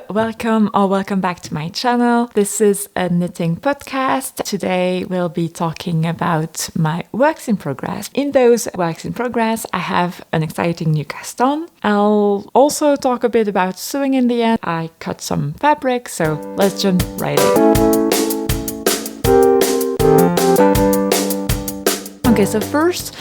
Hello, welcome back to my channel. This is a knitting podcast. Today we'll be talking about my works in progress. In those works in progress, I have an exciting new cast on. I'll also talk a bit about sewing in the end. I cut some fabric, so let's jump right in. Okay, so first,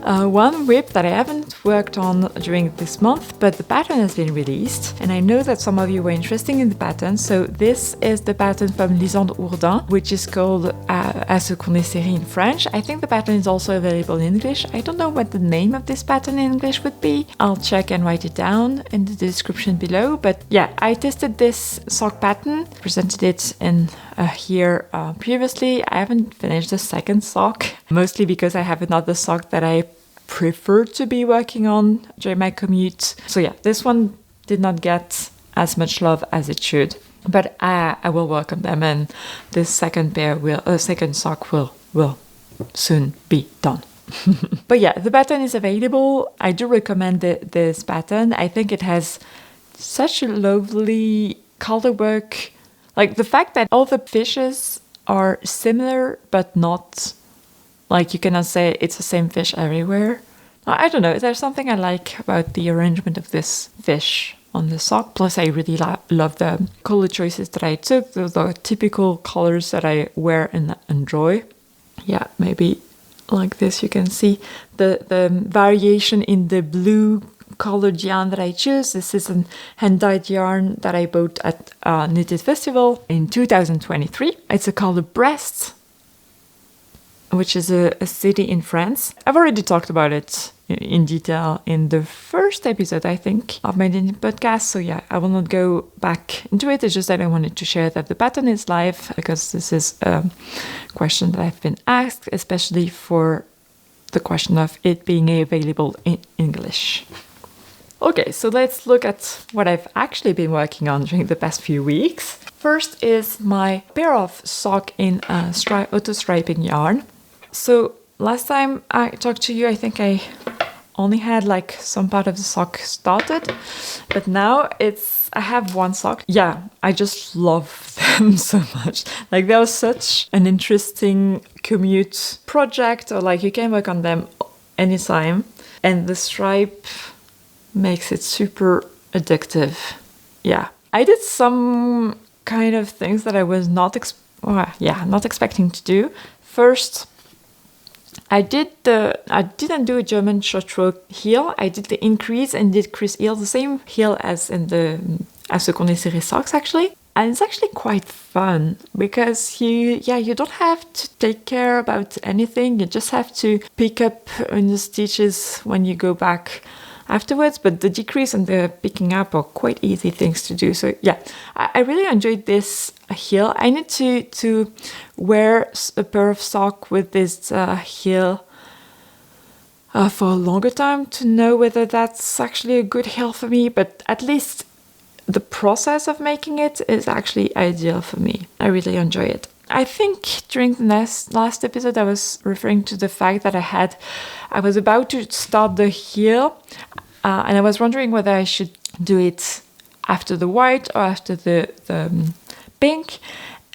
one whip that I haven't worked on during this month, but the pattern has been released, and I know that some of you were interested in the pattern. So this is the pattern from Lysandre Hourdin, which is called qu'on, serré in French. I think the pattern is also available in English. I don't know what the name of this pattern in English would be. I'll check and write it down in the description below. But yeah, I tested this sock pattern, presented it in here previously. I haven't finished the second sock, mostly because I have another sock that I prefer to be working on during my commute. So yeah, this one did not get as much love as it should, but I will work on them, and this second sock will soon be done. But yeah, the pattern is available. I do recommend this pattern. I think it has such a lovely color work. Like the fact that all the fishes are similar, but not, like you cannot say it's the same fish everywhere. I don't know, there's something I like about the arrangement of this fish on the sock. Plus I really love the color choices that I took. Those are typical colors that I wear and enjoy. Yeah, maybe like this you can see the variation in the blue colored yarn that I choose. This is an hand-dyed yarn that I bought at Knitted Festival in 2023. It's a color Brest, which is a city in France. I've already talked about it in detail in the first episode, I think, of my knitting podcast. So yeah, I will not go back into it. It's just that I wanted to share that the pattern is live, because this is a question that I've been asked, especially for the question of it being available in English. Okay, so let's look at what I've actually been working on during the past few weeks. First is my pair of sock in auto striping yarn. So last time I talked to you, I think I only had like some part of the sock started, but now I have one sock. Yeah, I just love them so much. Like they are such an interesting commute project, or like you can work on them anytime, and the stripe makes it super addictive. Yeah, I did some kind of things that I was not expecting to do. First, I didn't do a German short stroke heel. I did the increase and did crease heel, the same heel as in the qu'on, serré socks actually. And it's actually quite fun because you don't have to take care about anything. You just have to pick up in the stitches when you go back afterwards, but the decrease and the picking up are quite easy things to do. So yeah, I really enjoyed this heel. I need to wear a pair of socks with this heel for a longer time to know whether that's actually a good heel for me, but at least the process of making it is actually ideal for me. I really enjoy it. I think during the last episode I was referring to the fact that I was about to start the heel, and I was wondering whether I should do it after the white or after the pink.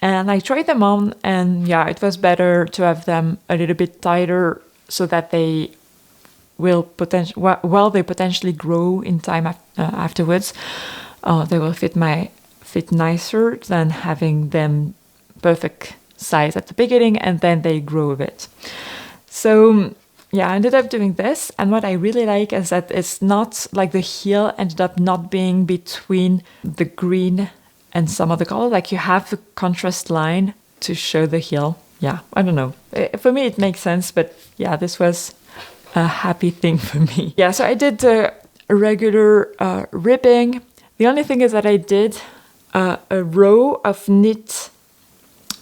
And I tried them on, and yeah, it was better to have them a little bit tighter so that they will potentially grow in time afterwards. They will fit nicer than having them perfect size at the beginning and then they grow a bit. So yeah, I ended up doing this, and what I really like is that it's not like the heel ended up not being between the green and some other color. Like you have the contrast line to show the heel. Yeah, I don't know. For me it makes sense, but yeah, this was a happy thing for me. Yeah, so I did a regular ribbing. The only thing is that I did a row of knit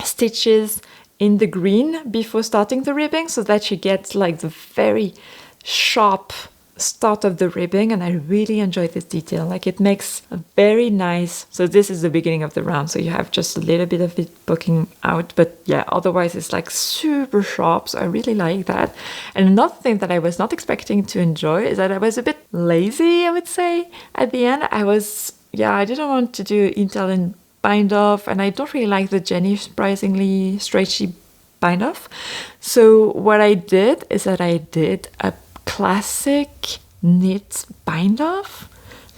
stitches in the green before starting the ribbing, so that you get like the very sharp start of the ribbing, and I really enjoy this detail. Like it makes a very nice, so this is the beginning of the round, so you have just a little bit of it poking out, but yeah, otherwise it's like super sharp, so I really like that. And another thing that I was not expecting to enjoy is that I was a bit lazy, I would say. At the end I was I didn't want to do Italian bind off, and I don't really like the Jenny surprisingly stretchy bind off. So what I did is that I did a classic knit bind off,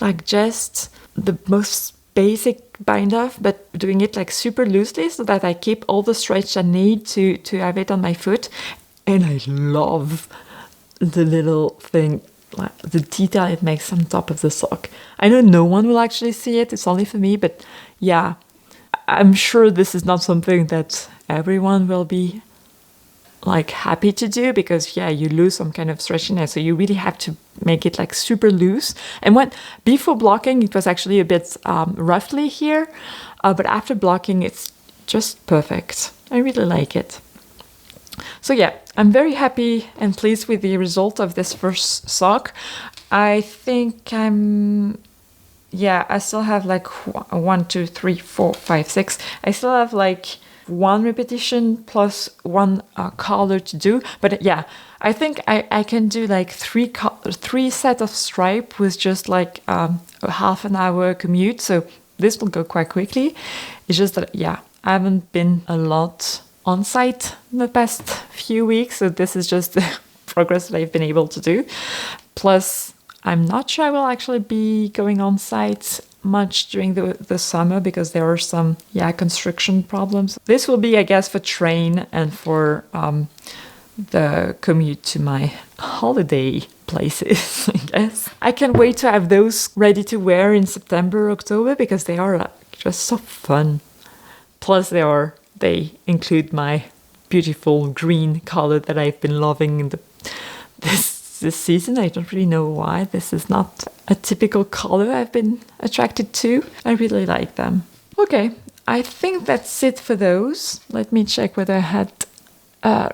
like just the most basic bind off, but doing it like super loosely so that I keep all the stretch I need to have it on my foot. And I love the little thing, like the detail it makes on top of the sock. I know no one will actually see it, it's only for me, but yeah, I'm sure this is not something that everyone will be like happy to do, because you lose some kind of stretchiness, so you really have to make it like super loose. And before blocking it was actually a bit roughly here, but after blocking it's just perfect. I really like it. So I'm very happy and pleased with the result of this first sock. I think I still have like 1, 2, 3, 4, 5, 6. I still have like 1 repetition plus 1 color to do. But I think I can do like 3 set of stripe with just like a half an hour commute. So this will go quite quickly. It's just that, I haven't been a lot on site in the past few weeks. So this is just the progress that I've been able to do. Plus, I'm not sure I will actually be going on site much during the summer because there are some construction problems. This will be, I guess, for train and for the commute to my holiday places, I guess. I can't wait to have those ready to wear in September, October, because they are just so fun. Plus they include my beautiful green color that I've been loving in this season. I don't really know why. This is not a typical color I've been attracted to. I really like them. Okay, I think that's it for those. Let me check whether I had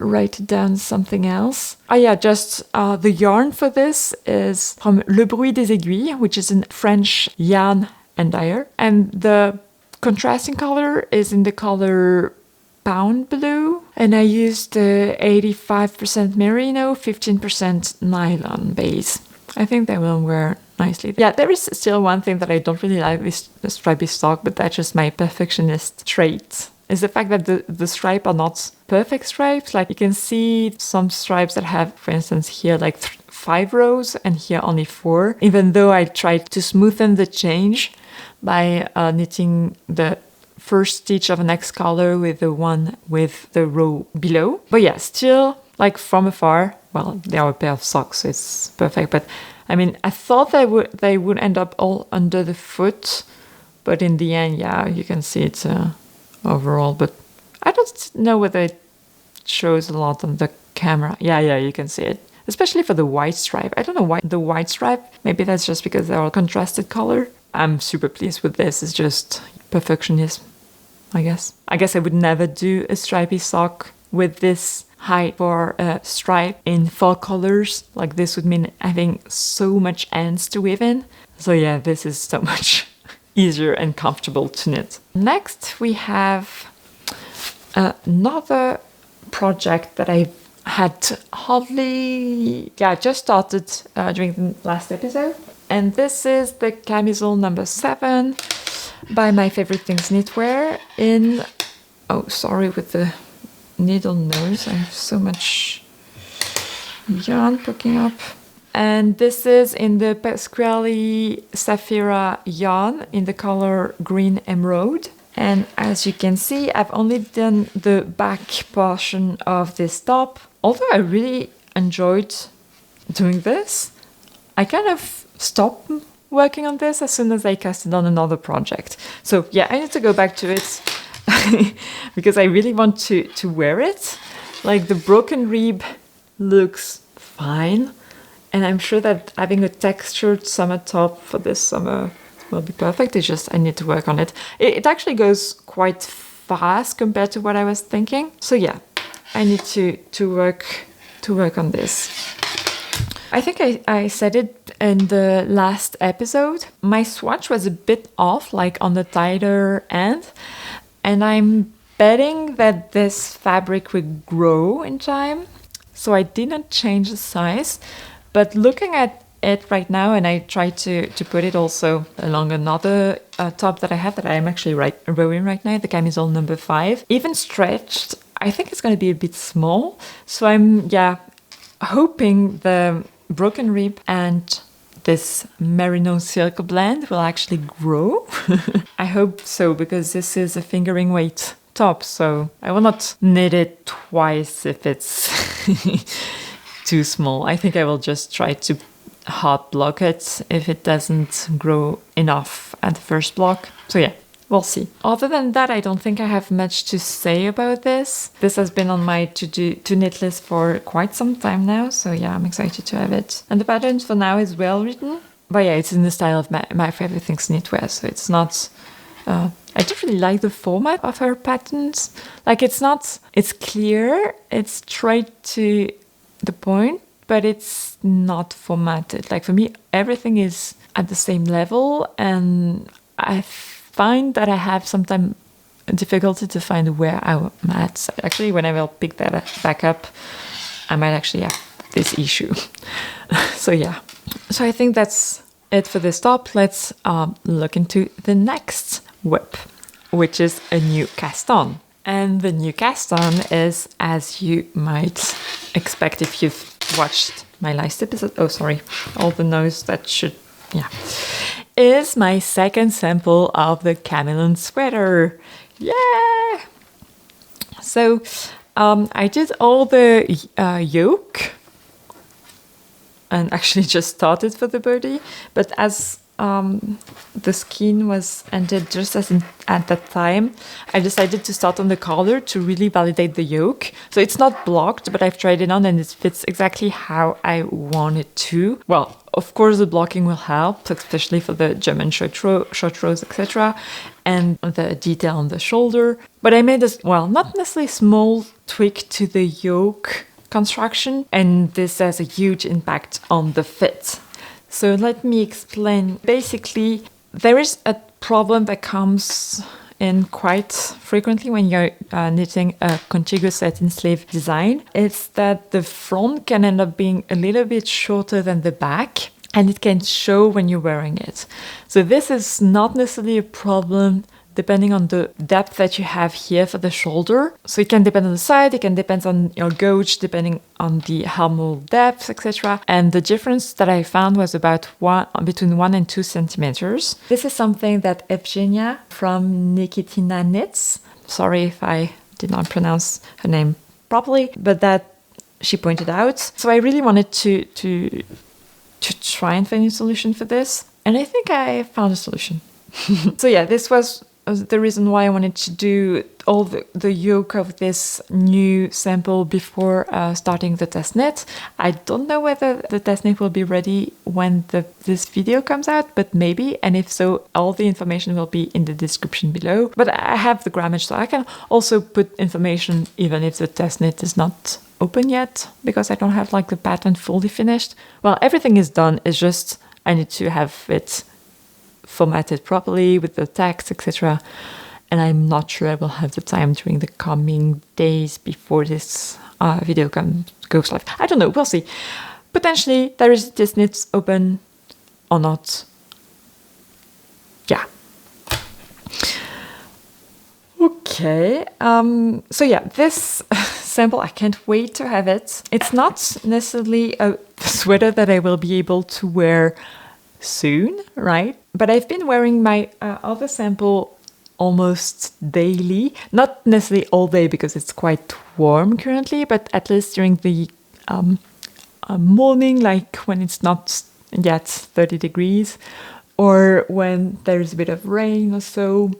write down something else. The yarn for this is from Le Bruit des Aiguilles, which is a French yarn and dyer. And the contrasting color is in the color Pound Blue, and I used 85% merino, 15% nylon base. I think they will wear nicely. There is still one thing that I don't really like with the stripy sock, but that's just my perfectionist trait, is the fact that the stripe are not perfect stripes. Like you can see some stripes that have, for instance, here like 5 rows and here only 4, even though I tried to smoothen the change by knitting the first stitch of the next color with the one with the row below. But still, like from afar, well, they are a pair of socks, so it's perfect. But I mean, I thought they would end up all under the foot, but in the end, you can see it overall. But I don't know whether it shows a lot on the camera. You can see it, especially for the white stripe. I don't know why the white stripe. Maybe that's just because they're all contrasted color. I'm super pleased with this. It's just perfectionism, I guess. I guess I would never do a stripy sock with this height for a stripe in fall colors. Like this would mean having so much ends to weave in. So this is so much easier and comfortable to knit. Next we have another project that I had hardly just started during the last episode. And this is the Camisole no7 by My Favorite Things Knitwear in... Oh, sorry with the needle nose. I have so much yarn poking up. And this is in the Pascuali Saffira yarn in the color Green Emeraude. And as you can see, I've only done the back portion of this top. Although I really enjoyed doing this, I kind of stopped working on this as soon as I casted on another project. So I need to go back to it because I really want to wear it. Like the broken rib looks fine, and I'm sure that having a textured summer top for this summer will be perfect. It's just I need to work on it. It actually goes quite fast compared to what I was thinking. So I need to work on this. I think I said it in the last episode. My swatch was a bit off, like on the tighter end, and I'm betting that this fabric would grow in time. So I didn't change the size, but looking at it right now, and I try to put it also along another top that I have that I'm actually rowing right now, the Camisole no. 5. Even stretched, I think it's going to be a bit small. So I'm, hoping the broken rib and this merino silk blend will actually grow. I hope so, because this is a fingering weight top, so I will not knit it twice if it's too small. I think I will just try to hot block it if it doesn't grow enough at the first block. So yeah, we'll see. Other than that, I don't think I have much to say about this. This has been on my to knit list for quite some time now, so yeah, I'm excited to have it. And the pattern for now is well written, but yeah, it's in the style of my favorite things knitwear, so it's not... I do really like the format of her patterns. Like, it's clear, it's straight to the point, but it's not formatted. Like, for me, everything is at the same level, and I find that I have sometimes difficulty to find where I'm at. Actually, when I will pick that back up, I might actually have this issue. So yeah. So I think that's it for this top. Let's look into the next whip, which is a new cast-on. And the new cast-on is, as you might expect if you've watched my last episode, oh sorry, all the noise that should, is my second sample of the Chameleon Sweater. Yeah! So I did all the yoke and actually just started for the body, but as the skin was ended just at that time, I decided to start on the collar to really validate the yoke. So it's not blocked, but I've tried it on and it fits exactly how I want it to. Well, of course the blocking will help, especially for the German short rows, etc. and the detail on the shoulder. But I made not necessarily small tweak to the yoke construction, and this has a huge impact on the fit. So let me explain. Basically, there is a problem that comes in quite frequently when you're knitting a contiguous satin sleeve design. It's that the front can end up being a little bit shorter than the back, and it can show when you're wearing it. So this is not necessarily a problem depending on the depth that you have here for the shoulder. So it can depend on the side, it can depend on your gauge, depending on the helmel depth, etc. And the difference that I found was about between 1 and 2 centimeters. This is something that Evgenia from Nikitina Knits, sorry if I did not pronounce her name properly, but that she pointed out. So I really wanted to try and find a solution for this. And I think I found a solution. So yeah, this was the reason why I wanted to do all the yoke of this new sample before starting the test knit. I don't know whether the test knit will be ready when this video comes out, but maybe, and if so, all the information will be in the description below. But I have the grammage, so I can also put information even if the test knit is not open yet, because I don't have like the pattern fully finished. Well, everything is done, it's just I need to have it formatted properly with the text, etc. And I'm not sure I will have the time during the coming days before this video goes live. I don't know, we'll see. Potentially there is this knits open or not. Yeah. Okay, so yeah, this sample, I can't wait to have it. It's not necessarily a sweater that I will be able to wear soon, right? But I've been wearing my other sample almost daily. Not necessarily all day because it's quite warm currently, but at least during the morning, like when it's not yet 30 degrees, or when there's a bit of rain or so.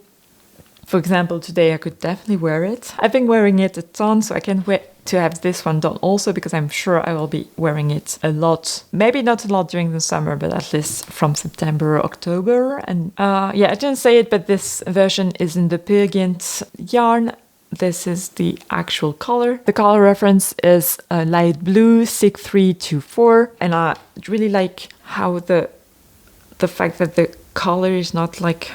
For example, today I could definitely wear it. I've been wearing it a ton, so I can't wait to have this one done also, because I'm sure I will be wearing it a lot. Maybe not a lot during the summer, but at least from September, October. And yeah, I didn't say it, but this version is in the Peer Gynt yarn. This is the actual color. The color reference is light blue 6324, and I really like how the fact that the color is not like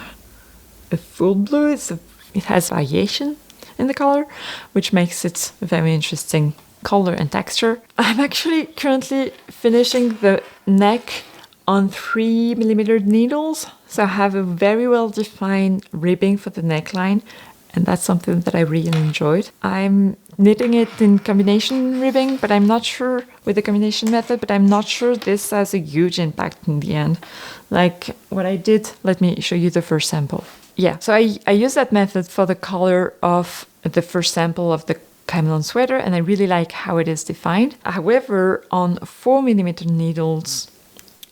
a full blue. It has variation in the color, which makes it a very interesting color and texture. I'm actually currently finishing the neck on 3mm needles, so I have a very well defined ribbing for the neckline, and that's something that I really enjoyed. I'm knitting it in combination ribbing, but I'm not sure with the combination method, but I'm not sure this has a huge impact in the end. Like what I did, let me show you the first sample. Yeah, so I used that method for the color of the first sample of the Chameleon Sweater, and I really like how it is defined. However, on 4mm needles,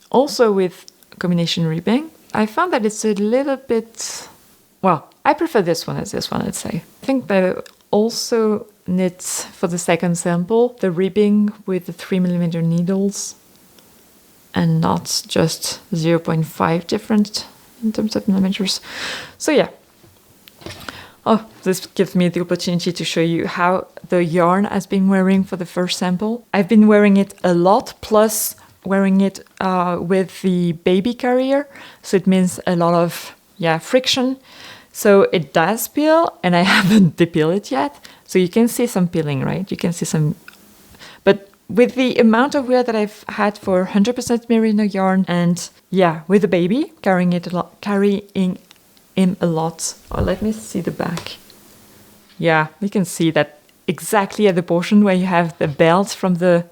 also with combination ribbing, I found that it's a little bit, well, I prefer this one as this one, let's say. I think that I also knit for the second sample the ribbing with the 3mm needles and not just 0.5 different in terms of millimeters. So yeah. Oh, this gives me the opportunity to show you how the yarn has been wearing for the first sample. I've been wearing it a lot, plus wearing it with the baby carrier. So it means a lot of friction. So it does peel, and I haven't depeeled it yet. So you can see some peeling, right? You can see some, but with the amount of wear that I've had for 100% merino yarn, and with the baby, carrying him a lot. Oh, let me see the back. Yeah, we can see that exactly at the portion where you have the belt from the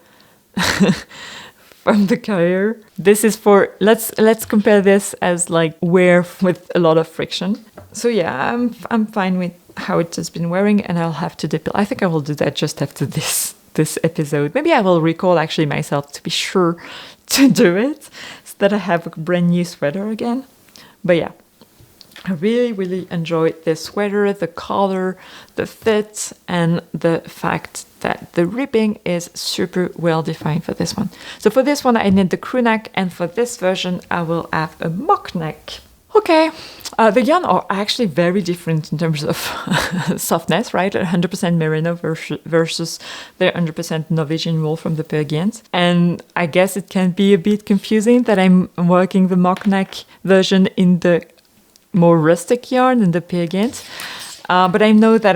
from the carrier. This is for, let's compare this as like wear with a lot of friction. So yeah, I'm fine with how it has been wearing, and I'll have to depil. I think I will do that just after this episode. Maybe I will recall actually myself to be sure to do it, so that I have a brand new sweater again. But yeah, I really, really enjoyed this sweater, the color, the fit, and the fact that the ribbing is super well defined for this one. So for this one, I knit the crew neck, and for this version, I will have a mock neck. Okay, the yarn are actually very different in terms of softness, right? 100% merino versus the 100% Norwegian wool from the Peer Gynt. And I guess it can be a bit confusing that I'm working the mock neck version in the more rustic yarn than the Peer Gynt. But I know that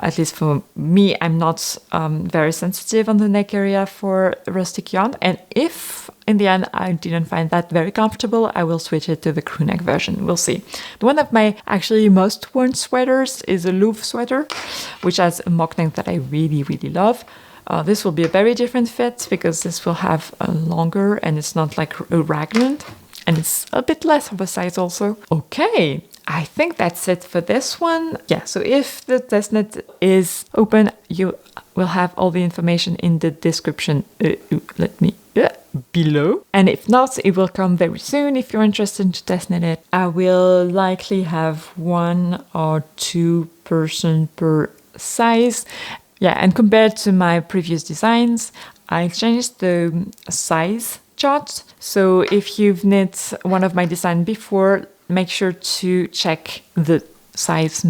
at least for me, I'm not very sensitive on the neck area for rustic yarn. And if in the end I didn't find that very comfortable, I will switch it to the crew neck version. We'll see. One of my actually most worn sweaters is a Louvre sweater, which has a mock neck that I really, really love. This will be a very different fit because this will have a longer, and it's not like a raglan, and it's a bit less of a size also. Okay, I think that's it for this one. Yeah, so if the testnet is open, you will have all the information in the description below. And if not, it will come very soon if you're interested to testnet it. I will likely have 1 or 2 person per size. Yeah, and compared to my previous designs, I changed the size chart. So if you've knit one of my designs before, make sure to check the size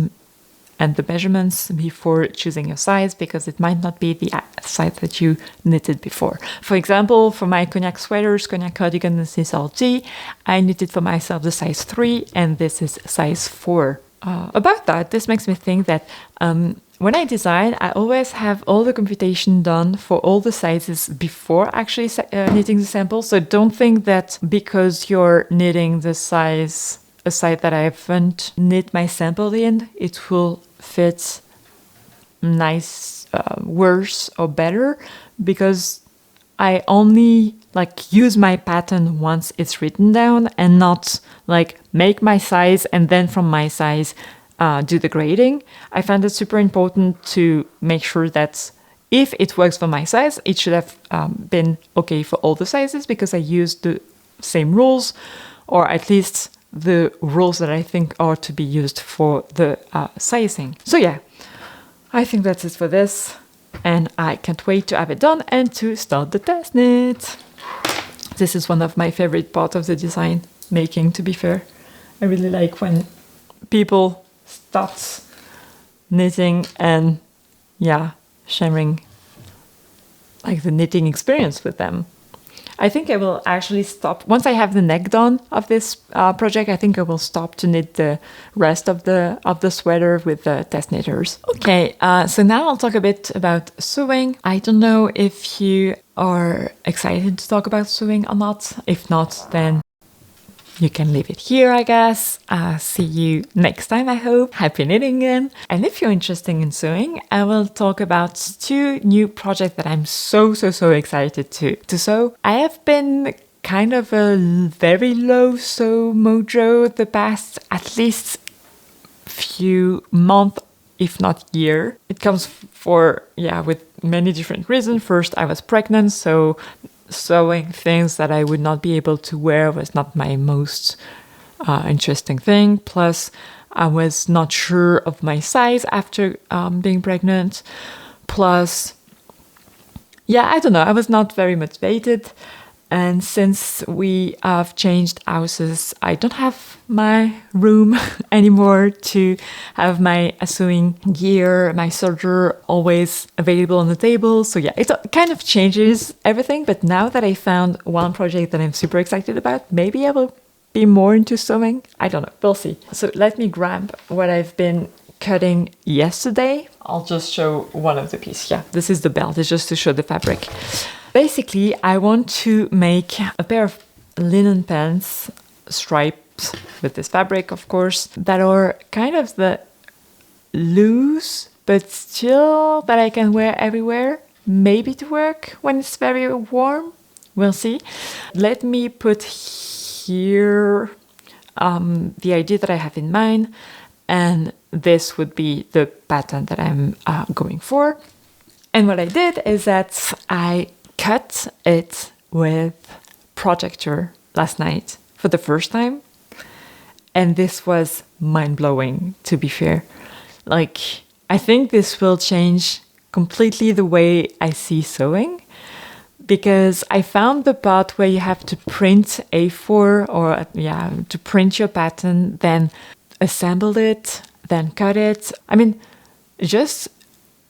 and the measurements before choosing your size, because it might not be the size that you knitted before. For example, for my cognac sweaters, cognac cardigan and CSLT, I knitted for myself the size 3, and this is size 4. About that, this makes me think that when I design, I always have all the computation done for all the sizes before actually knitting the sample. So don't think that because you're knitting the size, a size that I haven't knit my sample in, it will fit nice, worse or better, because I only use my pattern once it's written down, and not make my size and then from my size do the grading. I found it super important to make sure that if it works for my size, it should have been okay for all the sizes, because I used the same rules, or at least the rules that I think are to be used for the sizing. So yeah, I think that's it for this, and I can't wait to have it done and to start the test knit. This is one of my favorite parts of the design making, to be fair. I really like when people start knitting and sharing the knitting experience with them. I think I will actually stop once I have the neck done of this project. I think I will stop to knit the rest of the sweater with the test knitters. Okay, so now I'll talk a bit about sewing. I don't know if you are excited to talk about sewing or not. If not, then you can leave it here, I guess. See you next time, I hope. Happy knitting again. And if you're interested in sewing, I will talk about 2 new projects that I'm so excited to sew. I have been kind of a very low sew mojo the past at least few months, if not year. It comes with many different reasons. First, I was pregnant, so sewing things that I would not be able to wear was not my most interesting thing. Plus, I was not sure of my size after being pregnant. Plus, I don't know, I was not very motivated. And since we have changed houses, I don't have my room anymore to have my sewing gear, my serger always available on the table. So it kind of changes everything. But now that I found one project that I'm super excited about, maybe I will be more into sewing. I don't know. We'll see. So let me grab what I've been cutting yesterday. I'll just show one of the pieces. Yeah, this is the belt. It's just to show the fabric. Basically, I want to make a pair of linen pants, striped with this fabric, of course, that are kind of the loose, but still that I can wear everywhere, maybe to work when it's very warm. We'll see. Let me put here the idea that I have in mind, and this would be the pattern that I'm going for. And what I did is that I cut it with Projector last night for the first time. And this was mind-blowing, to be fair. I think this will change completely the way I see sewing, because I found the part where you have to print A4 or to print your pattern, then assemble it, then cut it. I mean, just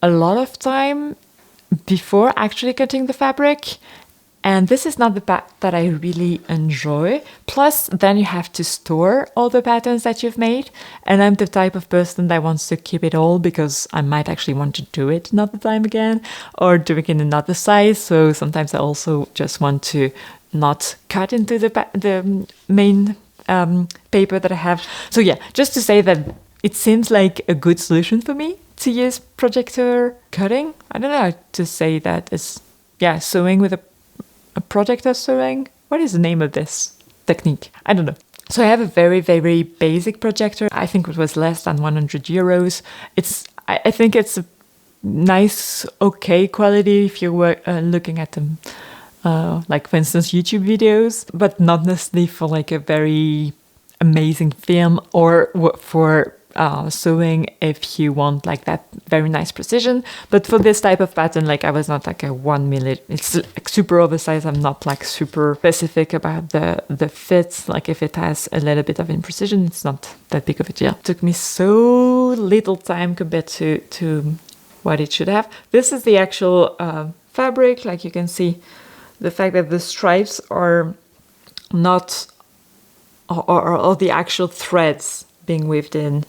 a lot of time before actually cutting the fabric, and this is not the part that I really enjoy. Plus, then you have to store all the patterns that you've made, and I'm the type of person that wants to keep it all because I might actually want to do it another time again, or do it in another size. So sometimes I also just want to not cut into the main paper that I have. So just to say that it seems like a good solution for me to use projector cutting. I don't know how to say that. It's sewing with a projector sewing. What is the name of this technique? I don't know. So I have a very, very basic projector. I think it was less than 100 euros. I think it's a nice, okay quality if you were looking at them, like for instance YouTube videos, but not necessarily for a very amazing film or for sewing if you want that very nice precision. But for this type of pattern, I was not a 1 minute, it's super oversized. I'm not super specific about the fits. If it has a little bit of imprecision, it's not that big of a deal. It took me so little time compared to what it should have. This is the actual fabric. You can see the fact that the stripes are not or the actual threads being weaved in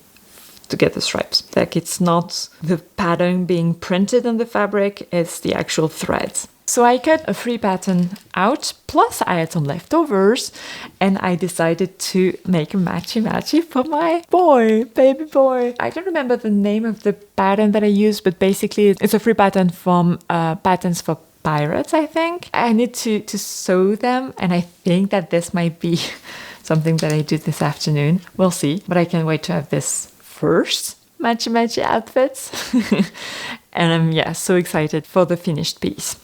to get the stripes. It's not the pattern being printed on the fabric, it's the actual threads. So I cut a free pattern out, plus I had some leftovers, and I decided to make a matchy for my baby boy. I don't remember the name of the pattern that I used, but basically it's a free pattern from Patterns for Pirates, I think. I need to sew them, and I think that this might be something that I do this afternoon. We'll see, but I can't wait to have this first matchy outfits. And I'm so excited for the finished piece.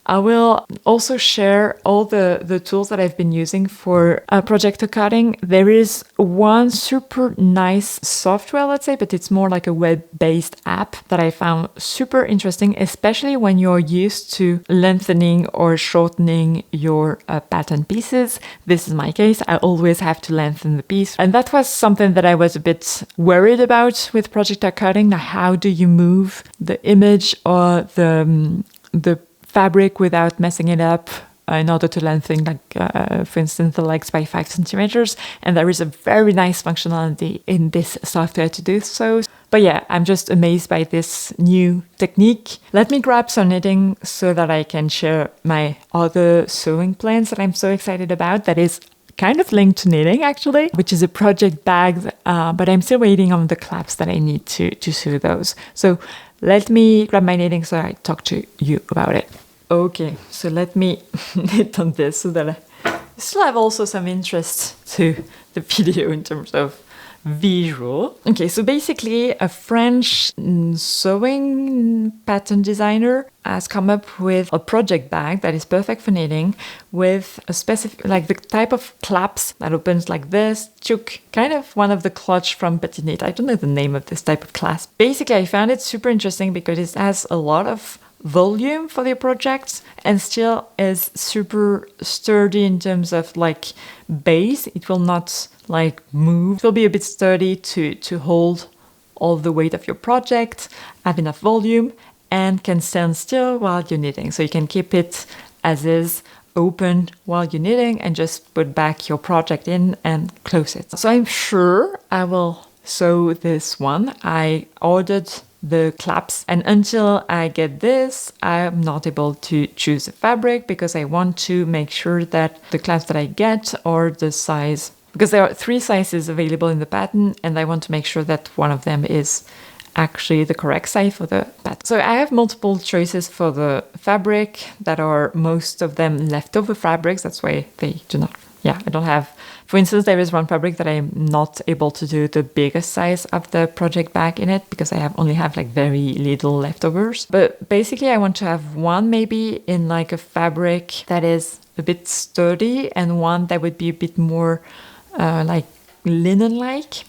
I will also share all the tools that I've been using for projector cutting. There is one super nice software, let's say, but it's more like a web-based app that I found super interesting, especially when you're used to lengthening or shortening your pattern pieces. This is my case. I always have to lengthen the piece. And that was something that I was a bit worried about with projector cutting. Now, how do you move the image or the fabric without messing it up in order to lengthen, for instance, the legs by 5 centimeters. And there is a very nice functionality in this software to do so. But yeah, I'm just amazed by this new technique. Let me grab some knitting so that I can share my other sewing plans that I'm so excited about. That is kind of linked to knitting actually, which is a project bag, but I'm still waiting on the claps that I need to sew those. So let me grab my knitting so I talk to you about it. Okay, so let me knit on this so that I still have also some interest to the video in terms of visual. Okay, so basically a French sewing pattern designer has come up with a project bag that is perfect for knitting with a specific, like the type of claps that opens like this, chook, kind of one of the clutch from Petit Knit. I don't know the name of this type of clasp. Basically, I found it super interesting because it has a lot of volume for the projects and still is super sturdy in terms of like base. It will not like move. It will be a bit sturdy to hold all the weight of your project, have enough volume, and can stand still while you're knitting. So you can keep it as is, open while you're knitting, and just put back your project in and close it. So I'm sure I will sew this one. I ordered the claps, and until I get this, I'm not able to choose a fabric because I want to make sure that the claps that I get are the size, because there are 3 sizes available in the pattern, and I want to make sure that one of them is actually the correct size for the pattern. So I have multiple choices for the fabric that are most of them leftover fabrics. That's why they do not, I don't have, for instance, there is one fabric that I'm not able to do the biggest size of the project bag in it because I only have like very little leftovers. But basically I want to have one maybe in like a fabric that is a bit sturdy and one that would be a bit more like linen-like.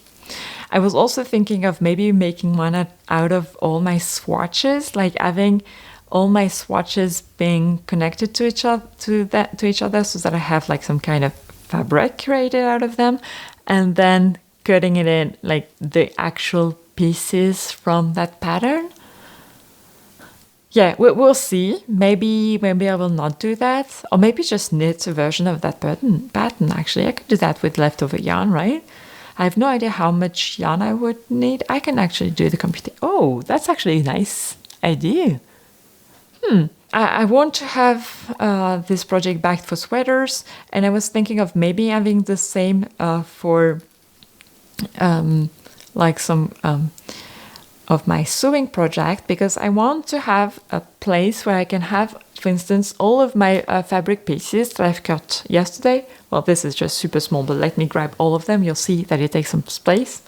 I was also thinking of maybe making one out of all my swatches, like having all my swatches being connected to each other, so that I have like some kind of fabric created out of them, and then cutting it in like the actual pieces from that pattern. Yeah, we'll see. Maybe I will not do that, or maybe just knit a version of that pattern. Actually, I could do that with leftover yarn, right? I have no idea how much yarn I would need. I can actually do the computation. Oh, that's actually a nice idea. I want to have this project bag for sweaters, and I was thinking of maybe having the same for like some of my sewing project, because I want to have a place where I can have, for instance, all of my fabric pieces that I've cut yesterday. Well, this is just super small, but let me grab all of them. You'll see that it takes some space.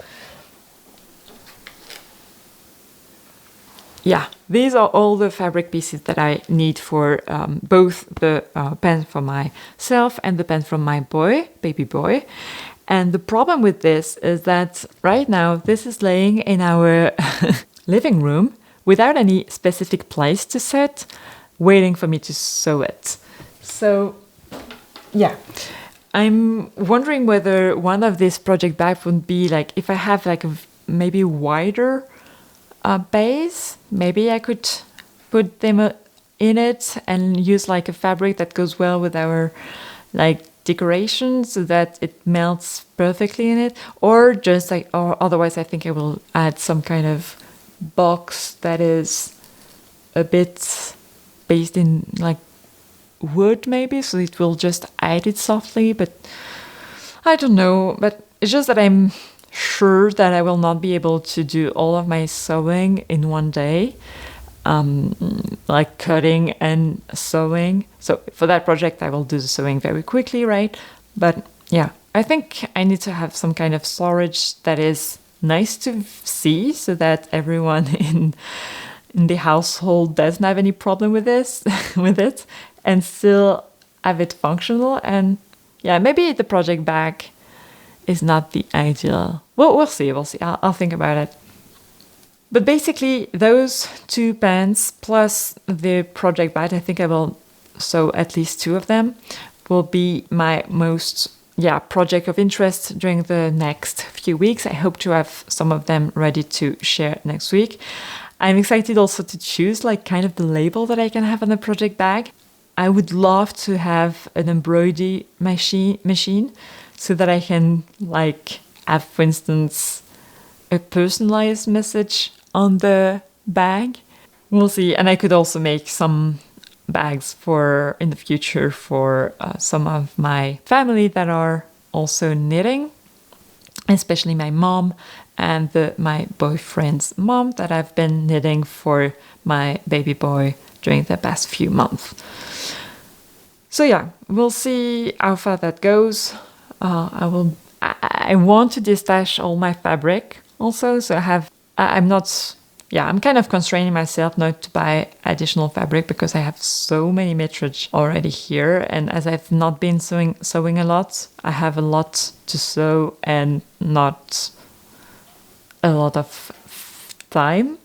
Yeah, these are all the fabric pieces that I need for both the pen for myself and the pen from my baby boy. And the problem with this is that right now this is laying in our living room without any specific place to sit, waiting for me to sew it. So yeah, I'm wondering whether one of these project bags would be like, if I have like a maybe wider base, maybe I could put them in it and use like a fabric that goes well with our like decoration so that it melts perfectly in it, or just like, or otherwise I think I will add some kind of box that is a bit based in like wood maybe, so it will just hide it softly. But I don't know, but it's just that I'm sure that I will not be able to do all of my sewing in one day, like cutting and sewing. So for that project I will do the sewing very quickly, right? But yeah, I think I need to have some kind of storage that is nice to see so that everyone in the household doesn't have any problem with this with it, and still have it functional. And yeah, maybe the project bag is not the ideal. Well, we'll see. I'll think about it. But basically, those 2 pants plus the project bag, I think I will sew at least 2 of them, will be my most project of interest during the next few weeks. I hope to have some of them ready to share next week. I'm excited also to choose like kind of the label that I can have on the project bag. I would love to have an embroidery machine so that I can like have, for instance, a personalized message on the bag. We'll see. And I could also make some bags for in the future for some of my family that are also knitting, especially my mom and my boyfriend's mom that I've been knitting for my baby boy during the past few months. So yeah, we'll see how far that goes. I want to destash all my fabric also, so I'm kind of constraining myself not to buy additional fabric because I have so many metrage already here, and as I've not been sewing a lot, I have a lot to sew and not a lot of time.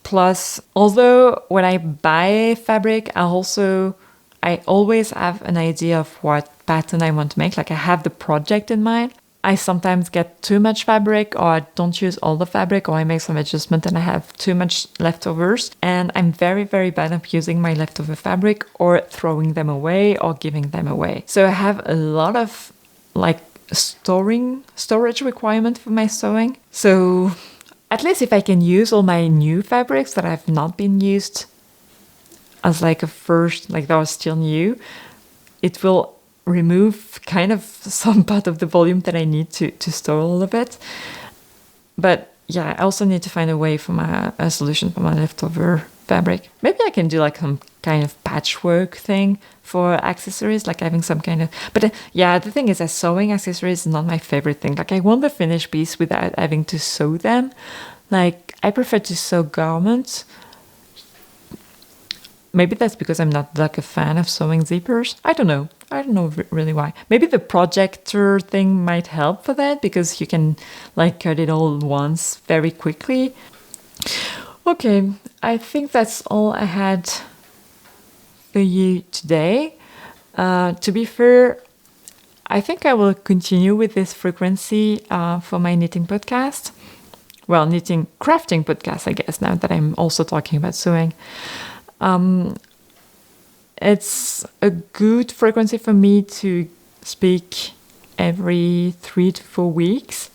Plus, although when I buy fabric, I always have an idea of what pattern I want to make. Like I have the project in mind. I sometimes get too much fabric, or I don't use all the fabric, or I make some adjustment and I have too much leftovers. And I'm very, very bad at using my leftover fabric or throwing them away or giving them away. So I have a lot of like storage requirement for my sewing. So at least if I can use all my new fabrics that have not been used as like a first, like that was still new, it will remove kind of some part of the volume that I need to store all of it. But yeah, I also need to find a solution for my leftover fabric. Maybe I can do like some kind of patchwork thing for accessories, like having some kind of... But yeah, the thing is that sewing accessories is not my favorite thing. Like I want the finished piece without having to sew them. Like I prefer to sew garments. Maybe that's because I'm not like a fan of sewing zippers. I don't know really why. Maybe the projector thing might help for that, because you can like cut it all once very quickly. Okay, I think that's all I had for you today. To be fair, I think I will continue with this frequency for my knitting podcast. Well, knitting crafting podcast, I guess, now that I'm also talking about sewing. It's a good frequency for me to speak every 3 to 4 weeks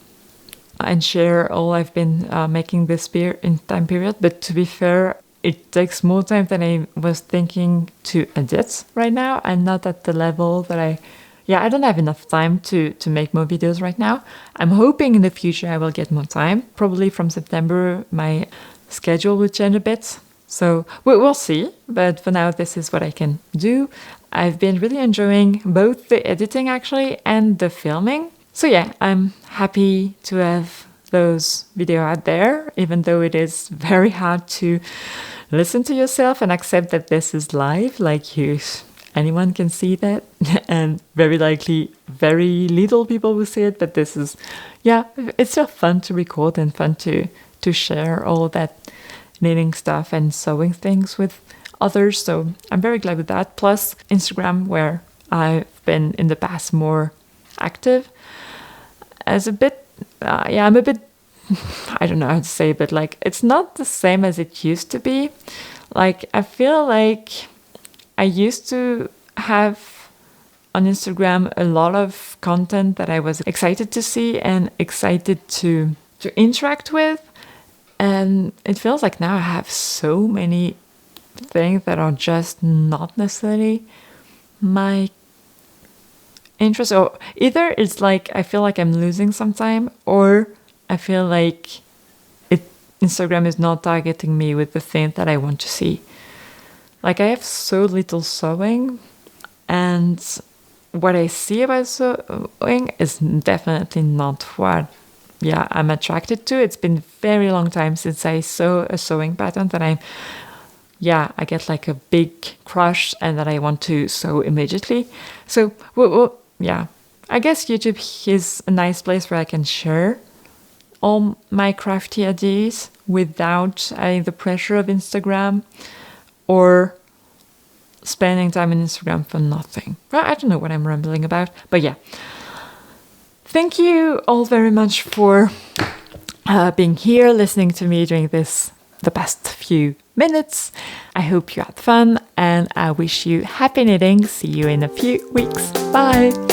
and share all I've been making this time period. But to be fair, it takes more time than I was thinking to edit right now. I'm not at the level that I don't have enough time to make more videos right now. I'm hoping in the future I will get more time. Probably from September, my schedule will change a bit. So we'll see, but for now, this is what I can do. I've been really enjoying both the editing actually and the filming. So yeah, I'm happy to have those videos out there, even though it is very hard to listen to yourself and accept that this is live, anyone can see that, and very likely very little people will see it, but it's still fun to record and fun to share all of that knitting stuff and sewing things with others. So I'm very glad with that. Plus Instagram, where I've been in the past more active, I'm a bit, I don't know how to say, but like it's not the same as it used to be. Like I feel like I used to have on Instagram a lot of content that I was excited to see and excited to interact with. And it feels like now I have so many things that are just not necessarily my interest. Or either it's like I feel like I'm losing some time, or I feel like Instagram is not targeting me with the thing that I want to see. Like I have so little sewing, and what I see about sewing is definitely not what I'm attracted to. It's been a very long time since I saw a sewing pattern that I get like a big crush and that I want to sew immediately. So, I guess YouTube is a nice place where I can share all my crafty ideas without having the pressure of Instagram or spending time on Instagram for nothing. Well, I don't know what I'm rambling about, but yeah. Thank you all very much for being here, listening to me during the past few minutes. I hope you had fun and I wish you happy knitting. See you in a few weeks. Bye!